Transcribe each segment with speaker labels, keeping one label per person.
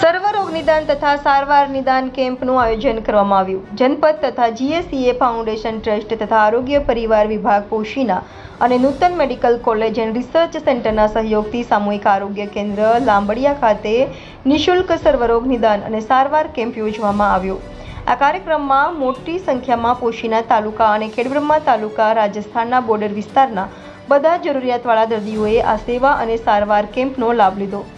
Speaker 1: સર્વરોગ નિદાન તથા સારવાર નિદાન કેમ્પનું આયોજન કરવામાં આવ્યું. જનપદ તથા GSEA ફાઉન્ડેશન ટ્રસ્ટ તથા આરોગ્ય પરિવાર વિભાગ પોશીના અને નૂતન મેડિકલ કોલેજ એન્ડ રિસર્ચ સેન્ટરના સહયોગથી સામૂહિક આરોગ્ય કેન્દ્ર લાંબડિયા ખાતે નિઃશુલ્ક સર્વરોગ નિદાન અને સારવાર કેમ્પ યોજવામાં આવ્યો. આ કાર્યક્રમમાં મોટી સંખ્યામાં પોશીના તાલુકા અને ખેડબ્રહ્મા તાલુકા રાજસ્થાનના બોર્ડર વિસ્તારના બધા જરૂરિયાતવાળા દર્દીઓએ આ સેવા અને સારવાર કેમ્પનો લાભ લીધો.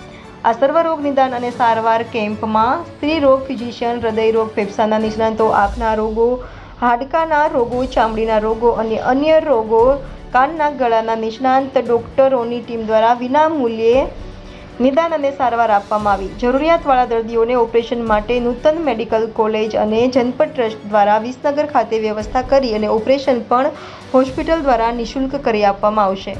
Speaker 1: આ સર્વરોગ નિદાન અને સારવાર કેમ્પમાં સ્ત્રી રોગ ફિઝિશિયન, હૃદય રોગ, ફેફસાના નિષ્ણાતો, આંખના રોગો, હાડકાના રોગો, ચામડીના રોગો અને અન્ય રોગો, કાનના ગળાના નિષ્ણાંત ડોક્ટરોની ટીમ દ્વારા વિનામૂલ્યે નિદાન અને સારવાર આપવામાં આવી. જરૂરિયાતવાળા દર્દીઓને ઓપરેશન માટે નૂતન મેડિકલ કોલેજ અને જનપદ ટ્રસ્ટ દ્વારા વિસનગર ખાતે વ્યવસ્થા કરી અને ઓપરેશન પણ હોસ્પિટલ દ્વારા નિઃશુલ્ક કરી આપવામાં આવશે.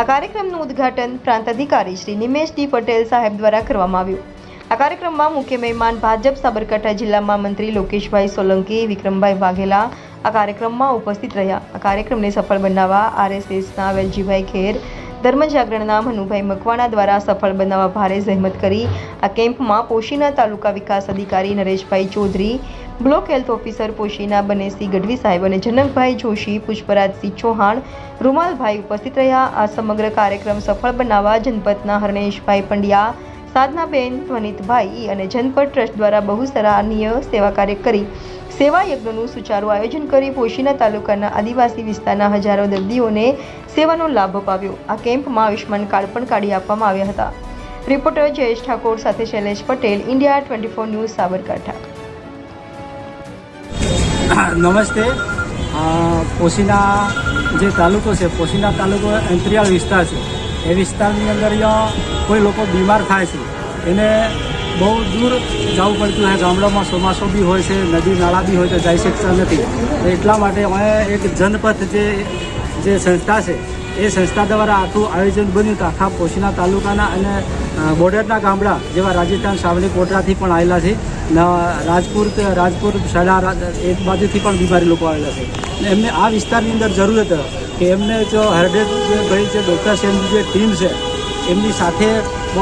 Speaker 1: આ કાર્યક્રમનું ઉદ્ઘાટન પ્રાંત અધિકારી શ્રી નિમેશ ડી પટેલ સાહેબ દ્વારા કરવામાં આવ્યું. આ કાર્યક્રમમાં મુખ્ય મહેમાન ભાજપ સાબરકાંઠા જિલ્લામાં મંત્રી લોકેશભાઈ સોલંકી, વિક્રમભાઈ વાઘેલા આ કાર્યક્રમમાં ઉપસ્થિત રહ્યા. આ કાર્યક્રમને સફળ બનાવવા RSSના વેલજીભાઈ ખેર, ધર્મજાગરણના મનુભાઈ મકવાણા દ્વારા સફળ બનાવવા ભારે જહેમત કરી. આ કેમ્પમાં પોશીના તાલુકા વિકાસ અધિકારી Nareshbhai Chaudhari, block health officer Poshina Banesi Gadhvi સાહેબ અને જનકભાઈ જોશી, પુષ્પરાજસિંહ ચૌહાણ, રૂમાલભાઈ ઉપસ્થિત રહ્યા. આ સમગ્ર કાર્યક્રમ સફળ બનાવવા જનપદના હરણેશભાઈ પંડ્યા, સાધનાબેન, ધ્વનિતભાઈ અને જનપદ ટ્રસ્ટ દ્વારા બહુ સરાહનીય સેવા કાર્ય કરી સેવા યજ્ઞનું સુચારું આયોજન કરી પોશીના તાલુકાના આદિવાસી વિસ્તારના હજારો દર્દીઓને સેવાનો લાભ અપાવ્યો. આ કેમ્પમાં આયુષ્માન કાર્ડ પણ કાઢી આપવામાં આવ્યા હતા. રિપોર્ટર જયેશ ઠાકોર સાથે શૈલેષ પટેલ, ઇન્ડિયા 24 ન્યૂઝ, સાબરકાંઠા.
Speaker 2: નમસ્તે. પોશીના જે તાલુકો છે, પોશીના તાલુકો અંતરિયાળ વિસ્તાર છે. એ વિસ્તારની અંદર કોઈ લોકો બીમાર થાય છે, એને બહુ દૂર જવું પડતું હોય. ગામડામાં ચોમાસું બી હોય છે, નદી નાળા બી હોય તો જઈ શકતા નથી. એટલા માટે અમે એક જનપથ જે સંસ્થા છે એ સંસ્થા દ્વારા આખું આયોજન બન્યું. તો આખા પોશીના તાલુકાના અને બોર્ડરના ગામડા જેવા રાજસ્થાન, સાવલી, કોટરાથી પણ આવેલા છે. રાજપુર સડા એક બાજુથી પણ બીમારી લોકો આવેલા છે. એમને આ વિસ્તારની અંદર જરૂર હતી કે એમને જો હરડેજ જે ભાઈ છે, ડૉક્ટર સેનની જે ટીમ છે એમની સાથે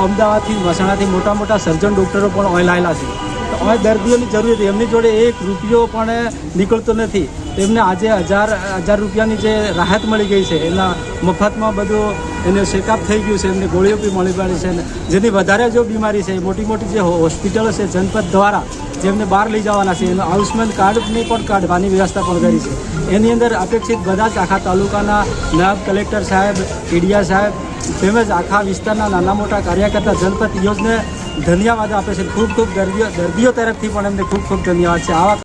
Speaker 2: અમદાવાદથી, મહેસાણાથી મોટા મોટા સર્જન ડૉક્ટરો પણ ઓયલાયેલા છે. તો હવે દર્દીઓની જરૂર હતી. એમની જોડે એક રૂપિયો પણ નીકળતો નથી. એમને આજે હજાર રૂપિયાની જે રાહત મળી ગઈ છે, એના મફતમાં બધું એને ચેકઅપ થઈ ગયું છે, એમને ગોળીઓ બી મળી પડી છે. જેની વધારે જો બીમારી છે, મોટી મોટી જે હોસ્પિટલો છે જનપદ દ્વારા જેમને બહાર લઈ જવાના છે, એનું આયુષ્માન કાર્ડની પણ કાઢવાની વ્યવસ્થા પણ કરી છે. એની અંદર અપેક્ષિત બધા જ આખા તાલુકાના નાયબ કલેક્ટર સાહેબ, પીડિયા સાહેબ તેમજ આખા વિસ્તારના નાના મોટા કાર્યકર્તા જનપદ યોજને ધન્યવાદ આપે છે. ખૂબ ખૂબ દર્દીઓ તરફથી પણ એમને ખૂબ ખૂબ ધન્યવાદ છે. આવા